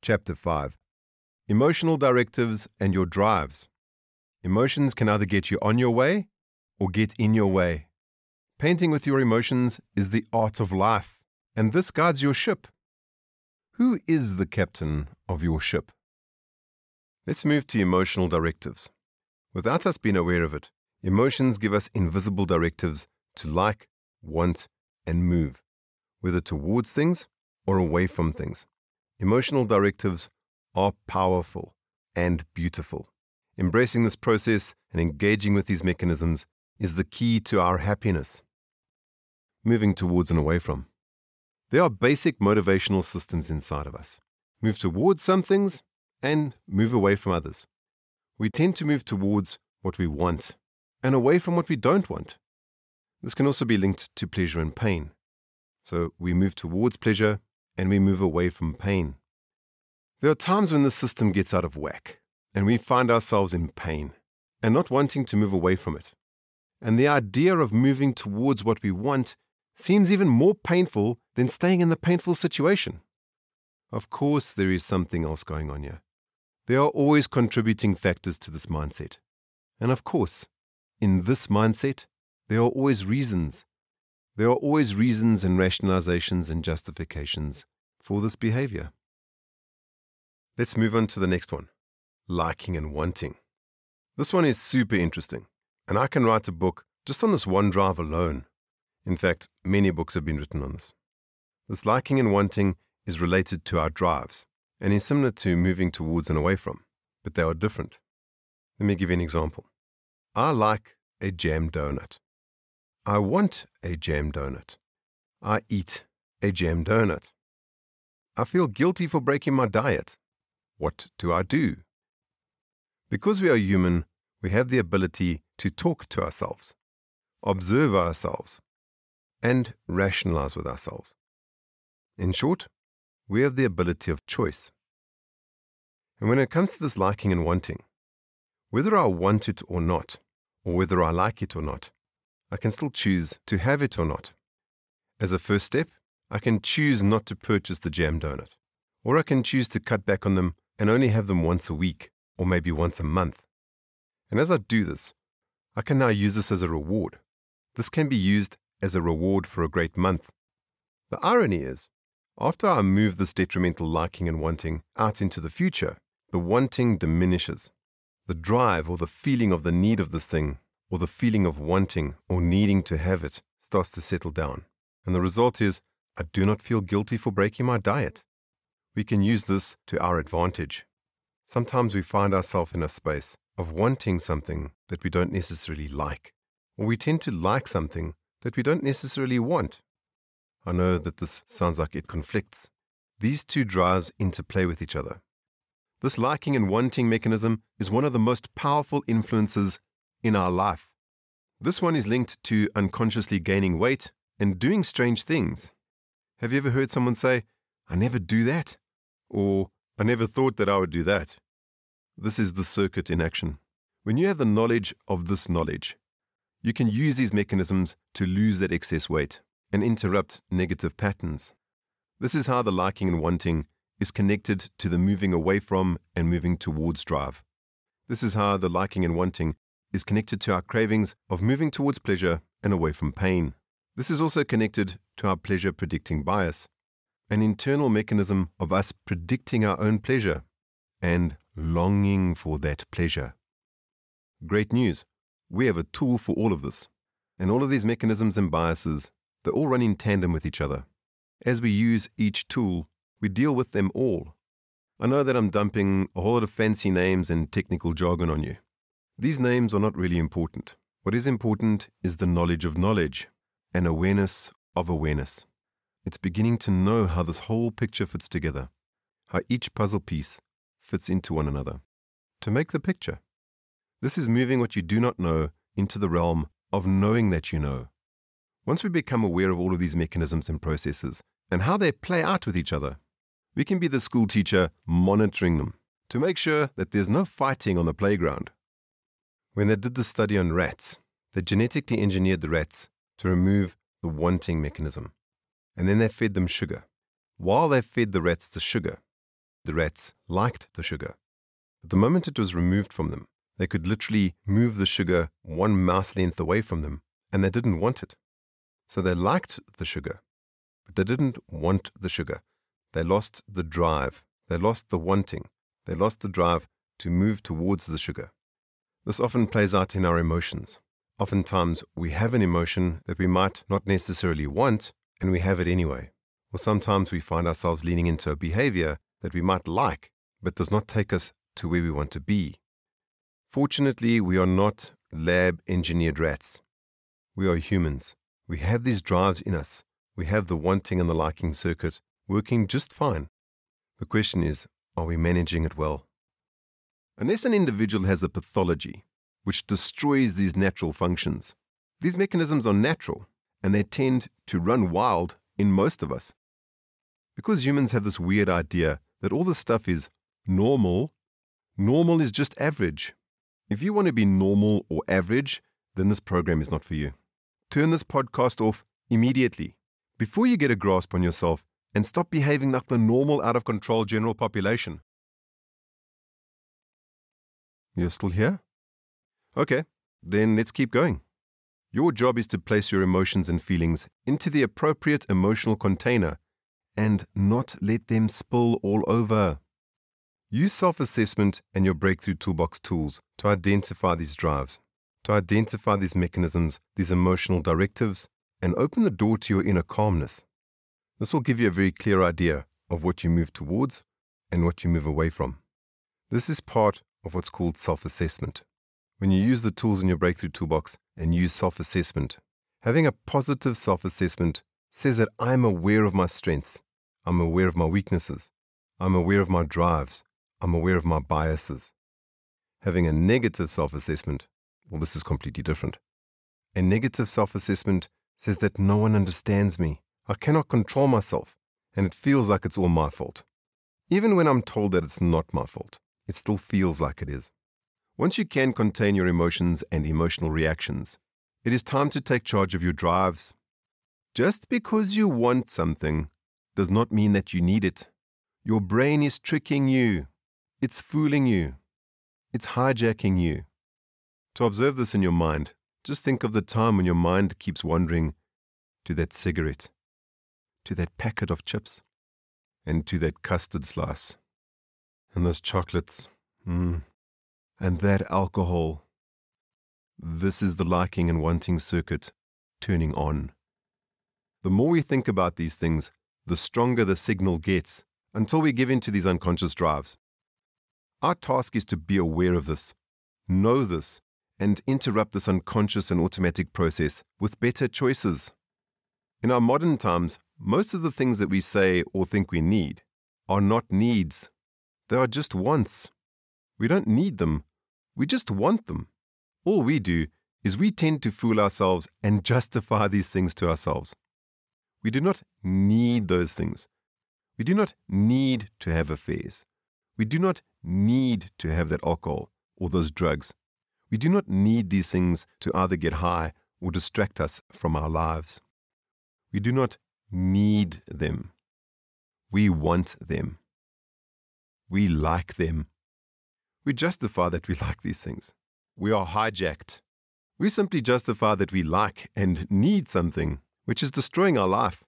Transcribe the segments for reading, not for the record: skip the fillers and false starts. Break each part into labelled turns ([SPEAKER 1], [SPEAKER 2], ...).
[SPEAKER 1] Chapter 5. Emotional directives and your drives. Emotions can either get you on your way or get in your way. Painting with your emotions is the art of life, and this guides your ship. Who is the captain of your ship? Let's move to emotional directives. Without us being aware of it, emotions give us invisible directives to like, want, and move, whether towards things or away from things. Emotional directives are powerful and beautiful. Embracing this process and engaging with these mechanisms is the key to our happiness. Moving towards and away from. There are basic motivational systems inside of us. Move towards some things and move away from others. We tend to move towards what we want and away from what we don't want. This can also be linked to pleasure and pain. So we move towards pleasure and we move away from pain. There are times when the system gets out of whack and we find ourselves in pain and not wanting to move away from it. And the idea of moving towards what we want seems even more painful than staying in the painful situation. Of course, there is something else going on here. There are always contributing factors to this mindset. And of course, in this mindset, there are always reasons. There are always reasons and rationalizations and justifications for this behavior. Let's move on to the next one, liking and wanting. This one is super interesting, and I can write a book just on this one drive alone. In fact, many books have been written on this. This liking and wanting is related to our drives and is similar to moving towards and away from, but they are different. Let me give you an example. I like a jam donut. I want a jam donut. I eat a jam donut. I feel guilty for breaking my diet. What do I do? Because we are human, we have the ability to talk to ourselves, observe ourselves, and rationalize with ourselves. In short, we have the ability of choice. And when it comes to this liking and wanting, whether I want it or not, or whether I like it or not, I can still choose to have it or not. As a first step, I can choose not to purchase the jam donut, or I can choose to cut back on them and only have them once a week, or maybe once a month. And as I do this, I can now use this as a reward. This can be used as a reward for a great month. The irony is, after I move this detrimental liking and wanting out into the future, the wanting diminishes. The drive or the feeling of the need of this thing, or the feeling of wanting or needing to have it, starts to settle down. And the result is, I do not feel guilty for breaking my diet. We can use this to our advantage. Sometimes we find ourselves in a space of wanting something that we don't necessarily like, or we tend to like something that we don't necessarily want. I know that this sounds like it conflicts. These two drives interplay with each other. This liking and wanting mechanism is one of the most powerful influences in our life. This one is linked to unconsciously gaining weight and doing strange things. Have you ever heard someone say, "I never do that," or "I never thought that I would do that"? This is the circuit in action. When you have the knowledge of this knowledge, you can use these mechanisms to lose that excess weight and interrupt negative patterns. This is how the liking and wanting is connected to the moving away from and moving towards drive. This is how the liking and wanting is connected to our cravings of moving towards pleasure and away from pain. This is also connected to our pleasure predicting bias, an internal mechanism of us predicting our own pleasure and longing for that pleasure. Great news, we have a tool for all of this, and all of these mechanisms and biases, they all run in tandem with each other. As we use each tool, we deal with them all. I know that I'm dumping a whole lot of fancy names and technical jargon on you. These names are not really important. What is important is the knowledge of knowledge and awareness of awareness. It's beginning to know how this whole picture fits together, how each puzzle piece fits into one another. To make the picture, this is moving what you do not know into the realm of knowing that you know. Once we become aware of all of these mechanisms and processes and how they play out with each other, we can be the school teacher monitoring them to make sure that there's no fighting on the playground. When they did the study on rats, they genetically engineered the rats to remove the wanting mechanism, and then they fed them sugar. While they fed the rats the sugar, The rats liked the sugar. But the moment it was removed from them, they could literally move the sugar one mouse length away from them, and they didn't want it. So they liked the sugar, but they didn't want the sugar. They lost the drive. They lost the wanting. They lost the drive to move towards the sugar. This often plays out in our emotions. Oftentimes, we have an emotion that we might not necessarily want, and we have it anyway. Or sometimes we find ourselves leaning into a behavior that we might like, but does not take us to where we want to be. Fortunately, we are not lab-engineered rats. We are humans. We have these drives in us. We have the wanting and the liking circuit working just fine. The question is, are we managing it well? Unless an individual has a pathology which destroys these natural functions, these mechanisms are natural and they tend to run wild in most of us. Because humans have this weird idea that all this stuff is normal, normal is just average. If you want to be normal or average, then this program is not for you. Turn this podcast off immediately before you get a grasp on yourself and stop behaving like the normal, out-of-control general population. You're still here? Okay, then let's keep going. Your job is to place your emotions and feelings into the appropriate emotional container and not let them spill all over. Use self-assessment and your BreakThrough Toolbox tools to identify these drives, to identify these mechanisms, these emotional directives, and open the door to your inner calmness. This will give you a very clear idea of what you move towards and what you move away from. This is part of what's called self-assessment. When you use the tools in your BreakThrough Toolbox and use self-assessment, having a positive self-assessment says that I'm aware of my strengths, I'm aware of my weaknesses, I'm aware of my drives, I'm aware of my biases. Having a negative self-assessment, well, this is completely different. A negative self-assessment says that no one understands me, I cannot control myself, and it feels like it's all my fault. Even when I'm told that it's not my fault, it still feels like it is. Once you can contain your emotions and emotional reactions, it is time to take charge of your drives. Just because you want something does not mean that you need it. Your brain is tricking you. It's fooling you. It's hijacking you. To observe this in your mind, just think of the time when your mind keeps wandering to that cigarette, to that packet of chips, and to that custard slice, and those chocolates, and that alcohol. This is the liking and wanting circuit turning on. The more we think about these things, the stronger the signal gets until we give in to these unconscious drives. Our task is to be aware of this, know this, and interrupt this unconscious and automatic process with better choices. In our modern times, most of the things that we say or think we need are not needs. They are just wants. We don't need them. We just want them. All we do is we tend to fool ourselves and justify these things to ourselves. We do not need those things. We do not need to have affairs. We do not need to have that alcohol or those drugs. We do not need these things to either get high or distract us from our lives. We do not need them. We want them. We like them. We justify that we like these things. We are hijacked. We simply justify that we like and need something, which is destroying our life.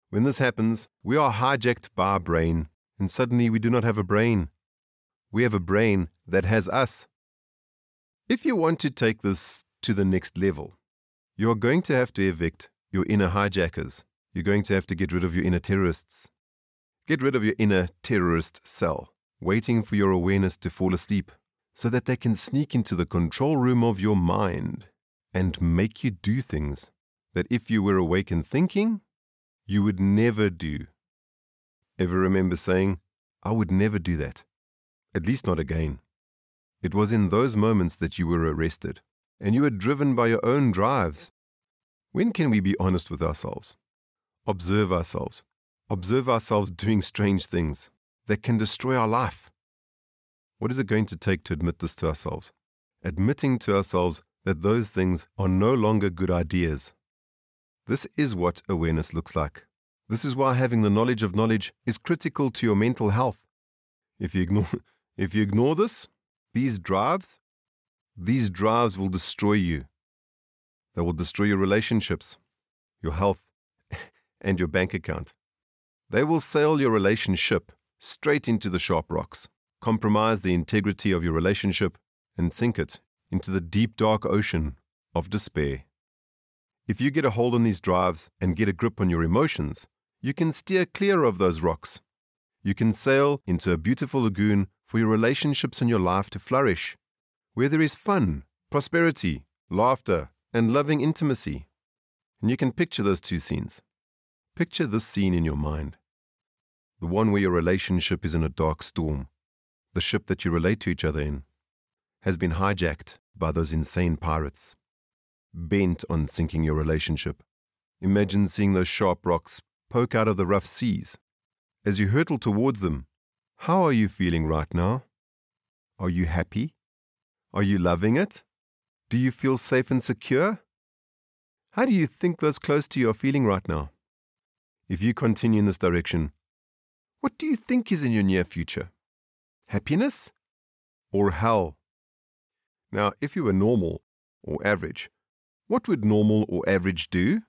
[SPEAKER 1] When this happens, we are hijacked by our brain, and suddenly we do not have a brain. We have a brain that has us. If you want to take this to the next level, you are going to have to evict your inner hijackers. You're going to have to get rid of your inner terrorists. Get rid of your inner terrorist cell, waiting for your awareness to fall asleep, so that they can sneak into the control room of your mind and make you do things that if you were awake and thinking, you would never do. Ever remember saying, I would never do that, at least not again? It was in those moments that you were arrested, and you were driven by your own drives. When can we be honest with ourselves? Observe ourselves. Observe ourselves doing strange things that can destroy our life. What is it going to take to admit this to ourselves? Admitting to ourselves that those things are no longer good ideas. This is what awareness looks like. This is why having the knowledge of knowledge is critical to your mental health. If you ignore this, these drives will destroy you. They will destroy your relationships, your health, and your bank account. They will sail your relationship straight into the sharp rocks, compromise the integrity of your relationship, and sink it into the deep, dark ocean of despair. If you get a hold on these drives and get a grip on your emotions, you can steer clear of those rocks. You can sail into a beautiful lagoon for your relationships and your life to flourish, where there is fun, prosperity, laughter, and loving intimacy. And you can picture those two scenes. Picture this scene in your mind. The one where your relationship is in a dark storm. The ship that you relate to each other in has been hijacked by those insane pirates, bent on sinking your relationship. Imagine seeing those sharp rocks poke out of the rough seas. As you hurtle towards them, how are you feeling right now? Are you happy? Are you loving it? Do you feel safe and secure? How do you think those close to you are feeling right now? If you continue in this direction, what do you think is in your near future? Happiness or hell? Now, if you were normal or average, what would normal or average do?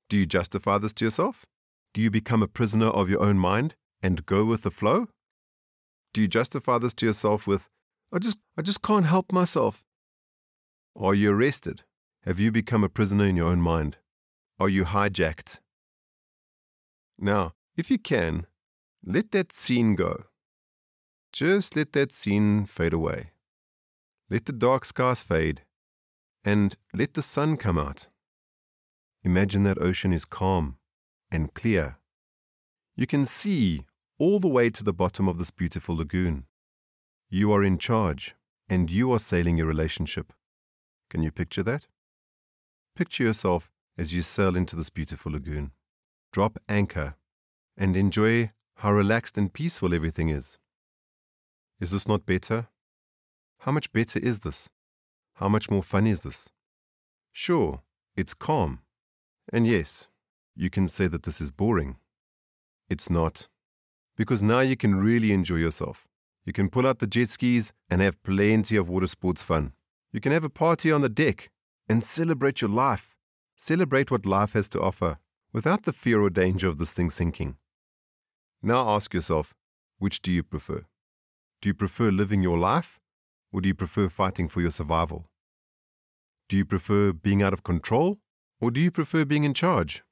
[SPEAKER 1] Do you justify this to yourself? Do you become a prisoner of your own mind and go with the flow? Do you justify this to yourself with, I just can't help myself? Are you arrested? Have you become a prisoner in your own mind? Are you hijacked? Now, if you can, let that scene go. Just let that scene fade away. Let the dark skies fade, and let the sun come out. Imagine that ocean is calm and clear. You can see all the way to the bottom of this beautiful lagoon. You are in charge, and you are sailing your relationship. Can you picture that? Picture yourself as you sail into this beautiful lagoon. Drop anchor and enjoy how relaxed and peaceful everything is. Is this not better? How much better is this? How much more fun is this? Sure, it's calm. And yes, you can say that this is boring. It's not. Because now you can really enjoy yourself. You can pull out the jet skis and have plenty of water sports fun. You can have a party on the deck and celebrate your life. Celebrate what life has to offer without the fear or danger of this thing sinking. Now ask yourself, which do you prefer? Do you prefer living your life, or do you prefer fighting for your survival? Do you prefer being out of control, or do you prefer being in charge?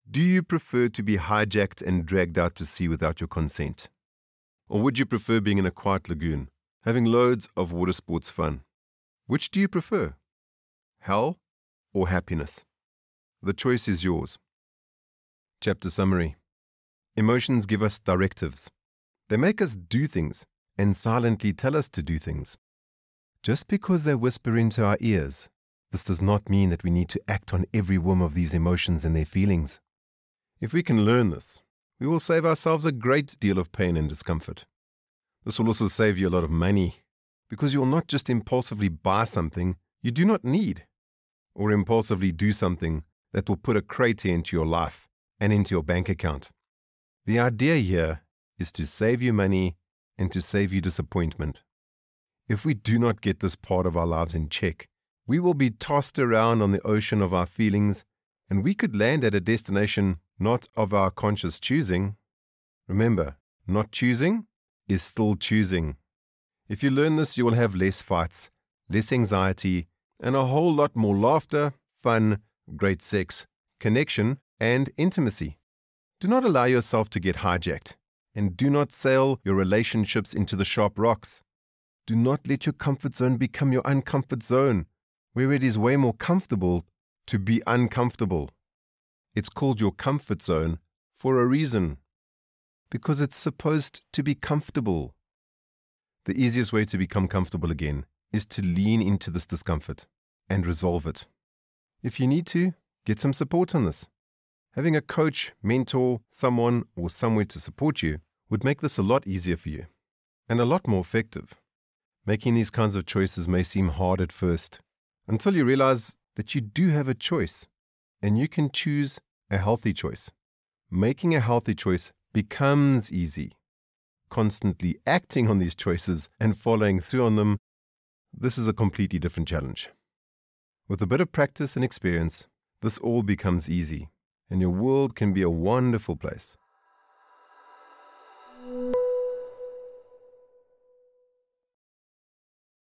[SPEAKER 1] Do you prefer to be hijacked and dragged out to sea without your consent? Or would you prefer being in a quiet lagoon, having loads of water sports fun? Which do you prefer? Hell or happiness? The choice is yours. Chapter summary. Emotions give us directives. They make us do things and silently tell us to do things. Just because they whisper into our ears, this does not mean that we need to act on every whim of these emotions and their feelings. If we can learn this, we will save ourselves a great deal of pain and discomfort. This will also save you a lot of money, because you will not just impulsively buy something you do not need, or impulsively do something that will put a crater into your life and into your bank account. The idea here is to save you money and to save you disappointment. If we do not get this part of our lives in check, we will be tossed around on the ocean of our feelings, and we could land at a destination not of our conscious choosing. Remember, not choosing is still choosing. If you learn this, you will have less fights, less anxiety, and a whole lot more laughter, fun, great sex, connection, and intimacy. Do not allow yourself to get hijacked, and do not sail your relationships into the sharp rocks. Do not let your comfort zone become your uncomfort zone, where it is way more comfortable to be uncomfortable. It's called your comfort zone for a reason, because it's supposed to be comfortable. The easiest way to become comfortable again is to lean into this discomfort and resolve it. If you need to, get some support on this. Having a coach, mentor, someone, or somewhere to support you would make this a lot easier for you and a lot more effective. Making these kinds of choices may seem hard at first, until you realize that you do have a choice, and you can choose a healthy choice. Making a healthy choice becomes easy. constantly acting on these choices and following through on them, this is a completely different challenge. With a bit of practice and experience, this all becomes easy, and your world can be a wonderful place.